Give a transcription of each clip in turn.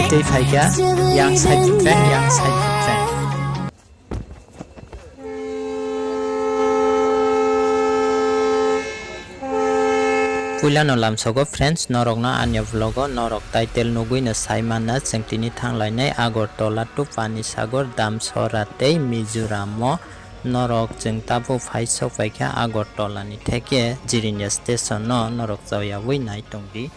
tui phaika yang side friend yang side friend Puilano lamsogo friends norokno anya vlogo norok title nugui na saimana sengtini thanglainai Agartala to Panisagar Damsora tei Mizoramo norok jeng tabo phaisok paikha Agartala ni theke Jirinya station no norok jawyawi nai tongdi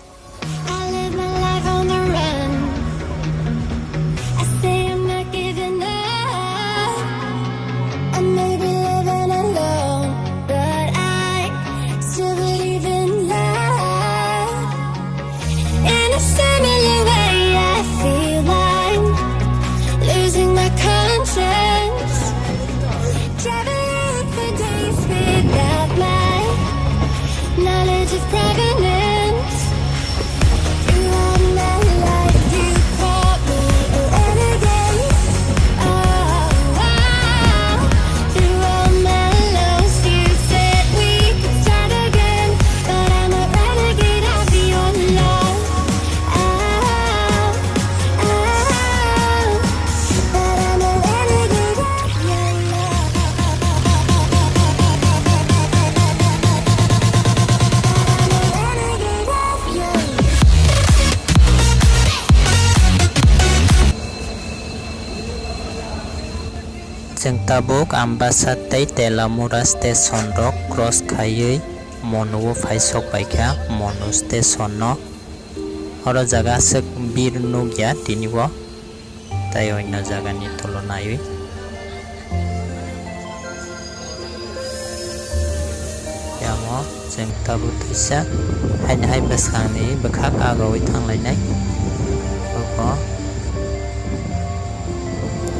Jeng tabuk ambasad tei Telamura station rok cross khaiui Monuo phaisok paikha Monu station no oro jaga asuk bir nugya tinibo tai oinno jagani tulonaiui yamo jeng tabuk tisa hain hai basangni bakhak agawi thanglainai oko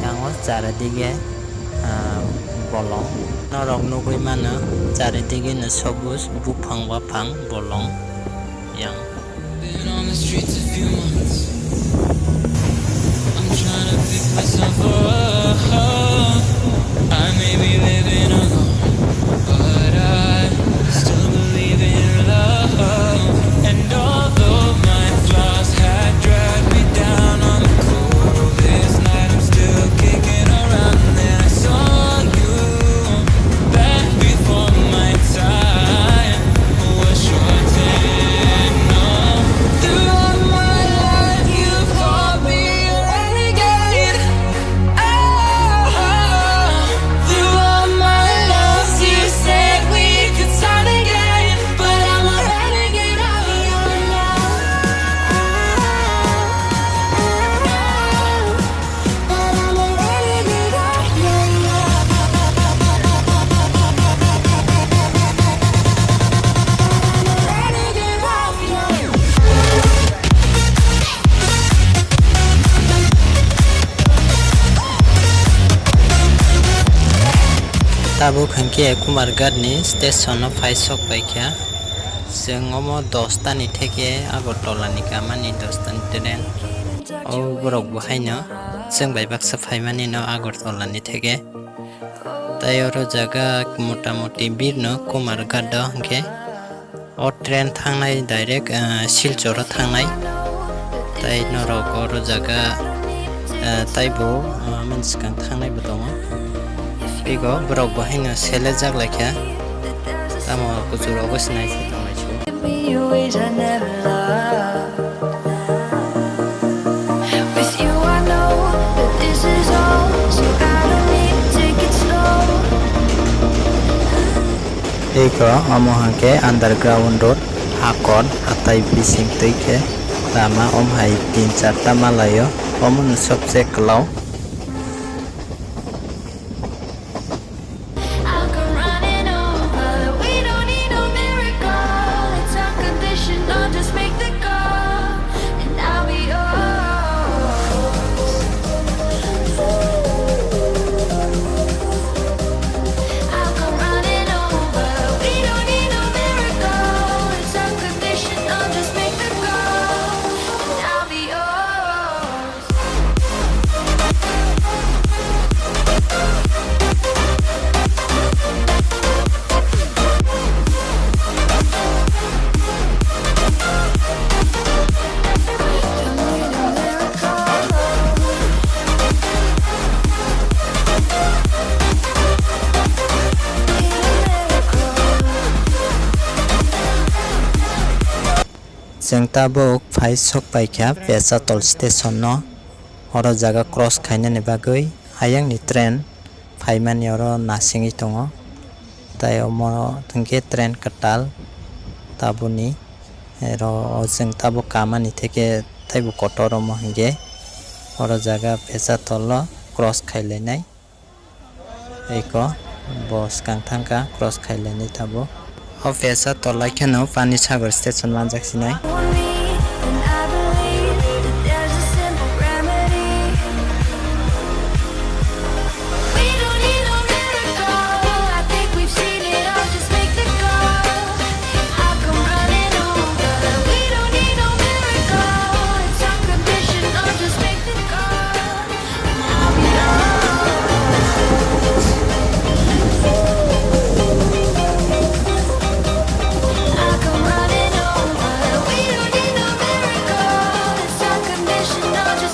yango charadige bolong norok nugui mano charidige na sobus buphang baphang bolong yang been on the streets a few months I'm trying to pick myself up I may be living alone but I still believe in love and although my flaws had dragged me down on the coldest night I'm still kicking around and I saw you back before my time was short and long throughout my life you've called me a renegade throughout my loves you said we could start again but I'm a renegade of your love but I'm a renegade of your love Tabu khangke Kumarghat ni station no phaisok paikha jeng omo 10 ta ni theke Agartala ni kamani 10 ta ni train o borok bahaino jeng bai baksa phaimani no Agartala ni theke tai oro jaga motamoti bir no Kumarghat do hingke o train thangnai direct Silchora thangnai tai norok oro jaga taibo mansikang thangnai bo tongo Pigo borok bahaino sele jaglakha tamo kuchuro bosnai tongmaichu With you I know that this is all so I don't need to take it slow Eko amo hangke underground road hakon hatai bising tuike lama hai 3-4 ta malayo omo sobse klau जों tabuk phai sok paikha Pesatol station no oro jaga cross khainani bagui ayang ni train phaimani oro nasingi tongo tai omo thungke train katal tabuni ero जों tabuk kamani theke taibu kotor omo hingge oro jaga Pesatol lo cross khailainai eiko bos kang thangka cross khailainai tabo o Pesatol laikhano pani sagar station manjaksinai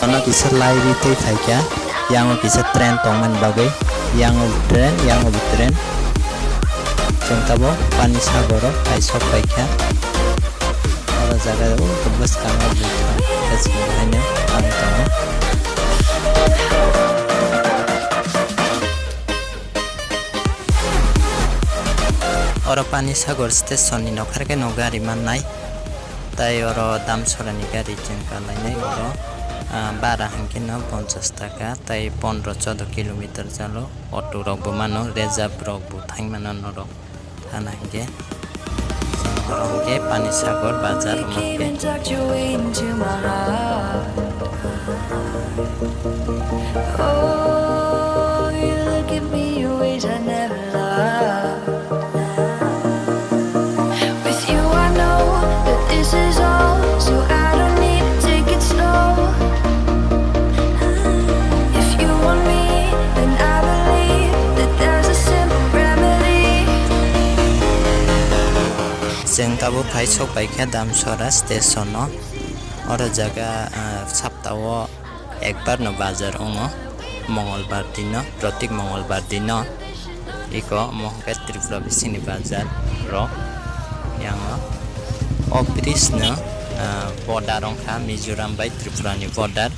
ono bisa lairi tei phaikya yang bisa train tongman bagai yang train जों tabo pani sagoro paisok paikha oro jaga o bus kanga buka kasih hanya ang tongo oro pani sagar station ni nokharke no gari mannai tai oro damsorani gari जों kalainai oro bara hangkino 50 taka tai 15-14 kilometer jalo auto rok bo mano reserve rok bo thang mano norok thana hingge orongge pani sagar bazar mokhe oh you look at me ways I never loved with you I know that this is all so I don't need to take it slow जों tabo phai sok paikha damsora station no oro jaga saptao ekbar no bazar ongo mongolbar dino protik mongolbar dino iko mohke Tripura bisini bazar ro yang o bridge no border ongkha Mizoram bai Tripura ni border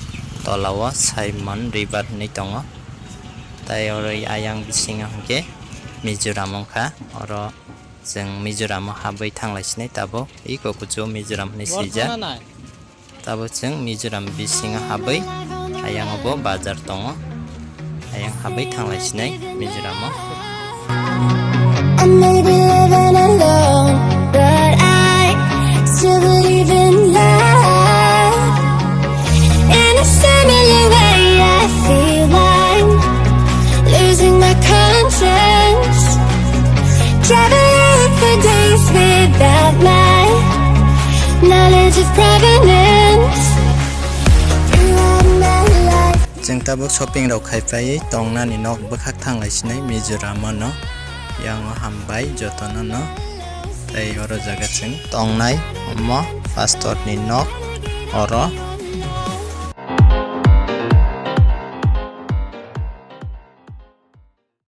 tolawo Saimon river ni tongo tai oro ayang bisinga hingke Mizoram ongkha oro जों Mizoram हाबै थांलायसिनाय Tabo iko kucho Mizoram ni sija tabo जों Mizoram bisinga habai ayang obo bazar tongo ayang habai थांलायसिनाय Mizoram I may be living alone but I still believe in love in a similar way I feel I'm losing my conscience traveling for days without my knowledge of provenance throughout my life जों tabuk shopping rok khaipai tongnani nok bkhak thanglaisnai Mizoram no yang hambai jotono no tai oro jaga जों tongnai mo pastor ni nok oro